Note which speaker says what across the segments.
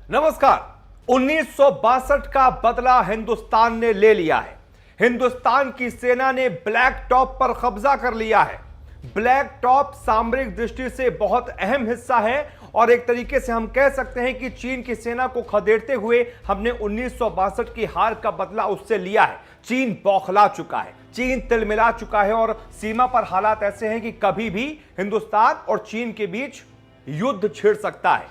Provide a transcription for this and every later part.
Speaker 1: नमस्कार। 1962 का बदला हिंदुस्तान ने ले लिया है। हिंदुस्तान की सेना ने ब्लैक टॉप पर कब्जा कर लिया है। ब्लैक टॉप सामरिक दृष्टि से बहुत अहम हिस्सा है और एक तरीके से हम कह सकते हैं कि चीन की सेना को खदेड़ते हुए हमने 1962 की हार का बदला उससे लिया है। चीन बौखला चुका है, चीन तिलमिला चुका है और सीमा पर हालात ऐसे हैं कि कभी भी हिंदुस्तान और चीन के बीच युद्ध छिड़ सकता है।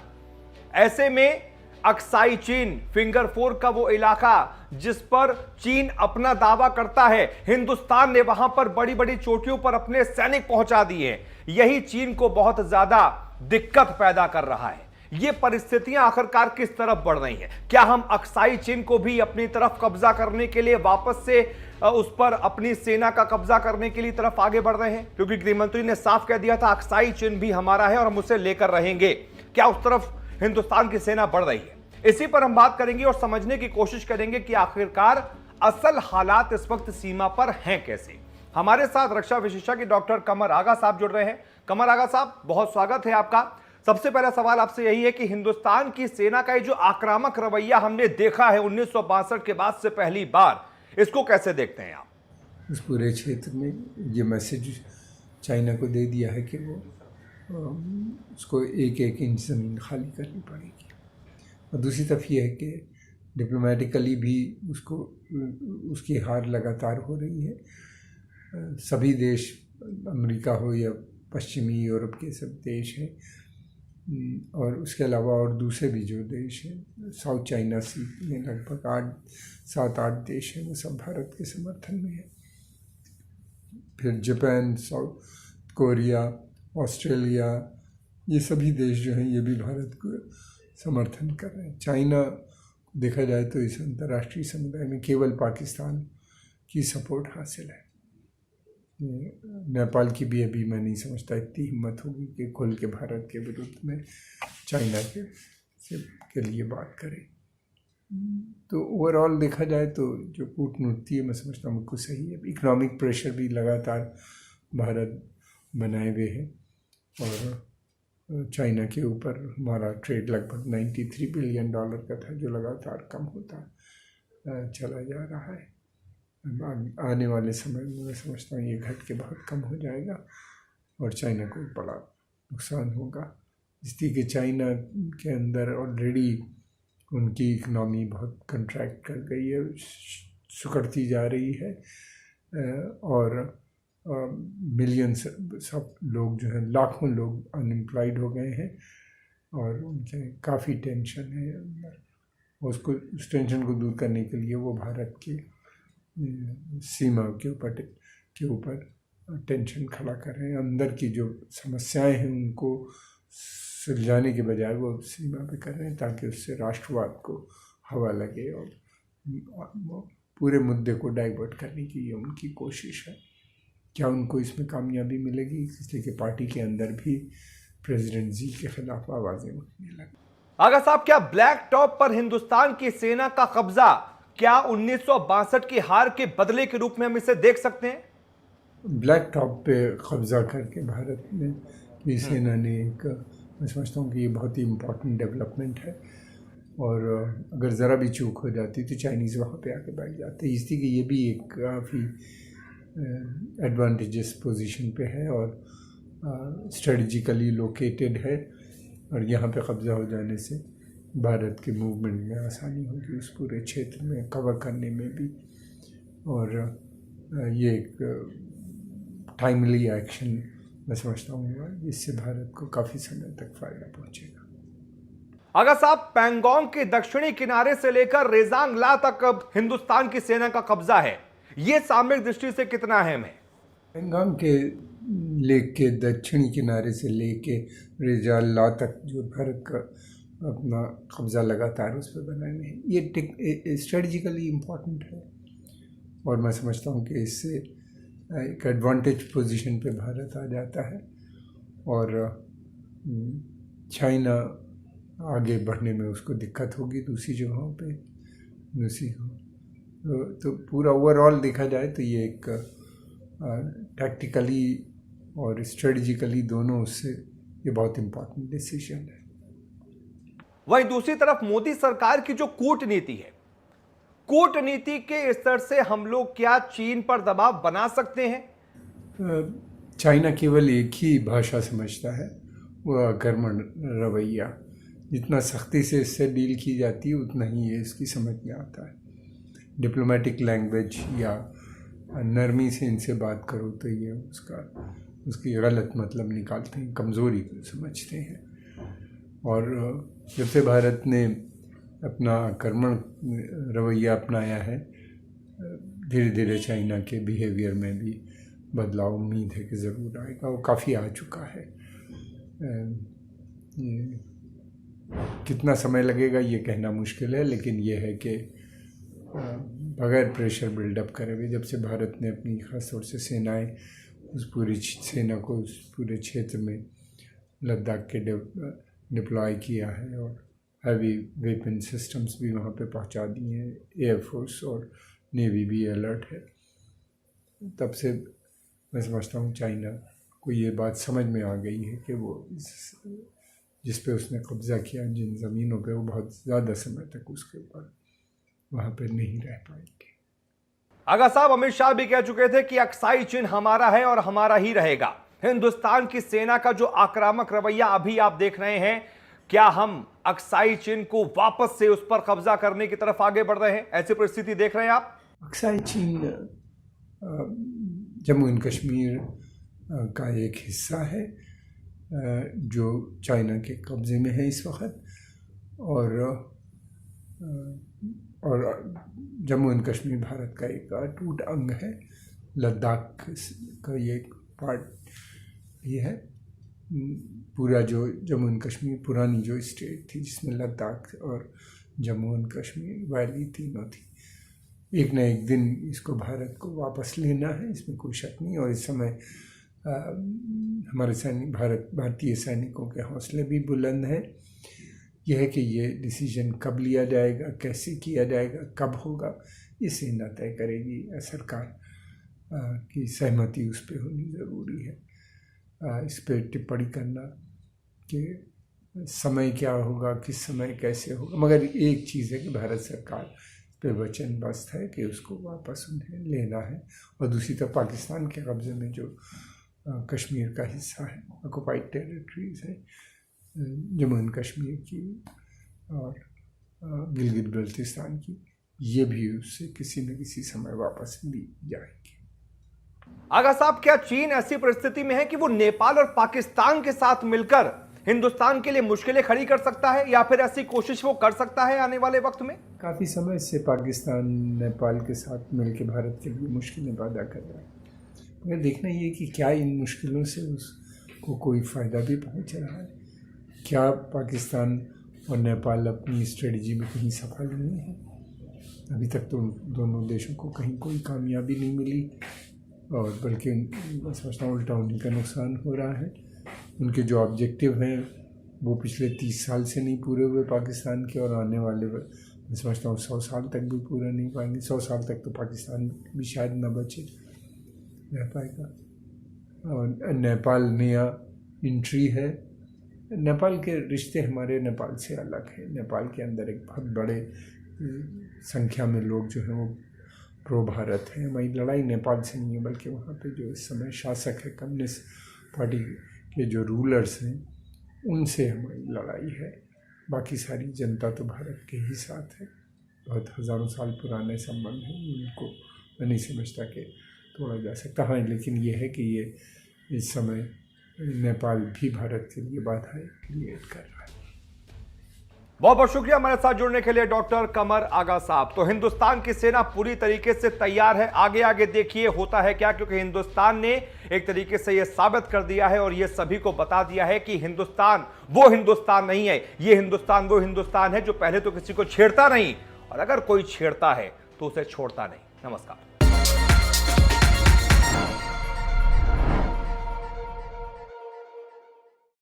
Speaker 1: ऐसे में अक्साई चीन, फिंगर 4 का वो इलाका जिस पर चीन अपना दावा करता है, हिंदुस्तान ने वहां पर बड़ी बड़ी चोटियों पर अपने सैनिक पहुंचा दिए हैं। यही चीन को बहुत ज्यादा दिक्कत पैदा कर रहा है। ये परिस्थितियां आखिरकार किस तरफ बढ़ रही हैं? क्या हम अक्साई चीन को भी अपनी तरफ कब्जा करने के लिए वापस से उस पर अपनी सेना का कब्जा करने के लिए तरफ आगे बढ़ रहे हैं? क्योंकि गृहमंत्री ने साफ कह दिया था अक्साई चीन भी हमारा है और हम उसे लेकर रहेंगे। क्या उस तरफ हिंदुस्तान की सेना बढ़ रही है? इसी पर हम बात करेंगे और समझने की कोशिश करेंगे कि आखिरकार असल हालात इस वक्त सीमा पर हैं कैसे। हमारे साथ रक्षा विशेषज्ञ डॉक्टर कमर आगा साहब जुड़ रहे हैं। कमर आगा साहब, बहुत स्वागत है आपका। सबसे पहला सवाल आपसे यही है कि हिंदुस्तान की सेना का ये जो आक्रामक रवैया हमने देखा है 1962 के बाद से पहली बार, इसको कैसे देखते हैं आप?
Speaker 2: इस पूरे क्षेत्र में ये मैसेज चाइना को दे दिया है कि वो उसको एक एक इंच ज़मीन खाली करनी पड़ेगी। और दूसरी तरफ ये है कि डिप्लोमेटिकली भी उसकी हार लगातार हो रही है। सभी देश, अमेरिका हो या पश्चिमी यूरोप के सब देश हैं, और उसके अलावा और दूसरे भी जो देश हैं, साउथ चाइना सी में लगभग 7-8 देश हैं, वो सब भारत के समर्थन में है। फिर जापान, साउथ कोरिया, ऑस्ट्रेलिया, ये सभी देश जो हैं ये भी भारत को समर्थन कर रहे हैं। चाइना देखा जाए तो इस अंतर्राष्ट्रीय समुदाय में केवल पाकिस्तान की सपोर्ट हासिल है। नेपाल की भी अभी मैं नहीं समझता इतनी हिम्मत होगी कि खुल के भारत के विरुद्ध में चाइना के लिए बात करें। तो ओवरऑल देखा जाए तो जो कूटनीति है, मैं समझता हूँ बिल्कुल सही है। इकोनॉमिक प्रेशर भी लगातार भारत बनाए हुए है और चाइना के ऊपर हमारा ट्रेड लगभग $93 बिलियन का था, जो लगातार कम होता चला जा रहा है। आने वाले समय में मैं समझता हूँ ये घट के बहुत कम हो जाएगा और चाइना को बड़ा नुकसान होगा, इसलिए कि चाइना के अंदर ऑलरेडी उनकी इकनॉमी बहुत कंट्रैक्ट कर गई है, सिकुड़ती जा रही है और मिलियंस सब लोग जो हैं, लाखों लोग अनएम्प्लॉयड हो गए हैं और उनके काफ़ी टेंशन है अंदर। उसको उस टेंशन को दूर करने के लिए वो भारत की सीमा के ऊपर टेंशन खड़ा कर रहे हैं। अंदर की जो समस्याएं हैं उनको सुलझाने के बजाय वो सीमा पे कर रहे हैं ताकि उससे राष्ट्रवाद को हवा लगे और पूरे मुद्दे को डाइवर्ट करने की ये उनकी कोशिश है। क्या उनको इसमें कामयाबी मिलेगी? इसलिए कि पार्टी के अंदर भी प्रेसिडेंट जी के खिलाफ आवाज़ें उठने लगी।
Speaker 1: आगा साहब, क्या ब्लैक टॉप पर हिंदुस्तान की सेना का कब्जा क्या 1962 की हार के बदले के रूप में हम इसे देख सकते हैं?
Speaker 2: ब्लैक टॉप पे कब्जा करके भारत में की सेना ने एक, मैं समझता हूँ कि ये बहुत ही इम्पोर्टेंट डेवलपमेंट है और अगर ज़रा भी चूक हो जाती तो चाइनीज़ वहाँ पे आके बैठ जाते। इसलिए कि ये भी एक काफ़ी एडवांटेजेस पोजीशन पे है और स्ट्रेटजिकली लोकेटेड है और यहाँ पे कब्ज़ा हो जाने से भारत के मूवमेंट में आसानी होगी उस पूरे क्षेत्र में कवर करने में भी, और ये एक टाइमली एक्शन मैं समझता हूँ जिससे भारत को काफ़ी समय तक फ़ायदा पहुँचेगा।
Speaker 1: अगर साहब, पैंगोंग के दक्षिणी किनारे से लेकर रेजांग ला तक अब हिंदुस्तान की सेना का कब्जा है, ये सामरिक दृष्टि से कितना अहम है?
Speaker 2: पैंगोंग के लेक के दक्षिणी किनारे से लेके रेजांग ला तक जो भारत का अपना कब्जा लगातार उस पर बनाए हुए हैं, ये स्ट्रेटजिकली इम्पोर्टेंट है और मैं समझता हूँ कि इससे एक एडवांटेज पोजीशन पे भारत आ जाता है और चाइना आगे बढ़ने में उसको दिक्कत होगी दूसरी जगहों पे। तो पूरा ओवरऑल देखा जाए तो ये एक टैक्टिकली और स्ट्रेटजिकली दोनों उससे ये बहुत इम्पोर्टेंट डिसीजन है।
Speaker 1: वहीं दूसरी तरफ मोदी सरकार की जो कूटनीति है, कूटनीति के स्तर से हम लोग क्या चीन पर दबाव बना सकते हैं?
Speaker 2: चाइना केवल एक ही भाषा समझता है, वो आक्रमण रवैया। जितना सख्ती से इससे डील की जाती है उतना ही ये इसकी समझ में आता है। डिप्लोमेटिक लैंग्वेज या नरमी से इनसे बात करो तो ये उसकी गलत मतलब निकालते हैं, कमज़ोरी को समझते हैं। और जब से भारत ने अपना आक्रमण रवैया अपनाया है, धीरे धीरे चाइना के बिहेवियर में भी बदलाव उम्मीद है कि ज़रूर आएगा। वो काफ़ी आ चुका है। कितना समय लगेगा ये कहना मुश्किल है, लेकिन ये है कि बगैर प्रेशर बिल्डअप करे हुए, जब से भारत ने अपनी खास तौर से सेनाएं उस पूरी सेना को उस पूरे क्षेत्र में लद्दाख के डिप्लॉय किया है और हैवी वेपन सिस्टम्स भी वहाँ पे पहुँचा दिए हैं, एयरफोर्स और नेवी भी अलर्ट है, तब से मैं समझता हूँ चाइना को ये बात समझ में आ गई है कि वो जिस पे उसने कब्ज़ा किया, जिन ज़मीनों पे, वो बहुत ज़्यादा समय तक उसके ऊपर वहाँ पे नहीं रह पाएंगे।
Speaker 1: आगा साहब, अमित शाह भी कह चुके थे कि अक्साई चीन हमारा है और हमारा ही रहेगा। हिंदुस्तान की सेना का जो आक्रामक रवैया अभी आप देख रहे हैं, क्या हम अक्साई चीन को वापस से उस पर कब्जा करने की तरफ आगे बढ़ रहे हैं? ऐसी परिस्थिति देख रहे हैं आप?
Speaker 2: अक्साई चीन जम्मू एंड कश्मीर का एक हिस्सा है जो चाइना के कब्ज़े में है इस वक्त, और जम्मू एंड कश्मीर भारत का एक अटूट अंग है। लद्दाख का ये एक पार्ट ये है। पूरा जो जम्मू एंड कश्मीर पुरानी जो स्टेट थी, जिसमें लद्दाख और जम्मू एंड कश्मीर वैली तीनों थी, एक न एक दिन इसको भारत को वापस लेना है, इसमें कोई शक नहीं। और इस समय हमारे भारतीय सैनिकों के हौसले भी बुलंद हैं। यह है कि ये डिसीजन कब लिया जाएगा, कैसे किया जाएगा, कब होगा, ये सेना तय करेगी। सरकार की सहमति उस पर होनी ज़रूरी है। इस पर टिप्पणी करना कि समय क्या होगा, किस समय कैसे होगा, मगर एक चीज़ है कि भारत सरकार पे वचनबद्ध है कि उसको वापस उन्हें लेना है। और दूसरी तरफ पाकिस्तान के कब्ज़े में जो कश्मीर का हिस्सा है, ऑक्युपाइड टेरिटरीज है, जम्मू एंड कश्मीर की और गिलगित बल्तिस्तान की, ये भी उससे किसी न किसी समय वापस ली जाएगी।
Speaker 1: आगा साहब, क्या चीन ऐसी परिस्थिति में है कि वो नेपाल और पाकिस्तान के साथ मिलकर हिंदुस्तान के लिए मुश्किलें खड़ी कर सकता है, या फिर ऐसी कोशिश वो कर सकता है आने वाले वक्त में?
Speaker 2: काफ़ी समय से पाकिस्तान नेपाल के साथ मिलकर भारत के लिए मुश्किलें पैदा कर रहा है, मगर देखना ये कि क्या इन मुश्किलों से उसको कोई फ़ायदा भी पहुंच रहा है। क्या पाकिस्तान और नेपाल अपनी स्ट्रेटजी में कहीं सफल हुए हैं? अभी तक तो दोनों देशों को कहीं कोई कामयाबी नहीं मिली, और बल्कि मैं समझता हूँ उल्टा उन्हीं का नुकसान हो रहा है। उनके जो ऑब्जेक्टिव हैं वो पिछले 30 साल से नहीं पूरे हुए पाकिस्तान के, और आने वाले मैं समझता हूँ 100 साल तक भी पूरा नहीं पाएंगे। 100 साल तक तो पाकिस्तान भी शायद न बचे रह पाएगा। और नेपाल नया एंट्री है। नेपाल के रिश्ते हमारे नेपाल से अलग है। नेपाल के अंदर एक बहुत बड़े संख्या में लोग जो हैं वो प्रो भारत हैं। हमारी लड़ाई नेपाल से नहीं है, बल्कि वहाँ पे जो इस समय शासक है, कम्युनिस्ट पार्टी के जो रूलर्स हैं, उनसे हमारी लड़ाई है। बाकी सारी जनता तो भारत के ही साथ है। बहुत हज़ारों साल पुराने संबंध हैं, उनको मैं नहीं समझता कि तोड़ा जा सकता। हाँ, लेकिन ये है कि ये इस समय नेपाल भी भारत के लिए बाधाएं क्रिएट कर रहा है।
Speaker 1: बहुत बहुत शुक्रिया हमारे साथ जुड़ने के लिए डॉक्टर कमर आगा साहब। तो हिंदुस्तान की सेना पूरी तरीके से तैयार है। आगे आगे देखिए होता है क्या, क्योंकि हिंदुस्तान ने एक तरीके से यह साबित कर दिया है और यह सभी को बता दिया है कि हिंदुस्तान वो हिंदुस्तान नहीं है, ये हिंदुस्तान वो हिंदुस्तान है जो पहले तो किसी को छेड़ता नहीं, और अगर कोई छेड़ता है तो उसे छोड़ता नहीं। नमस्कार।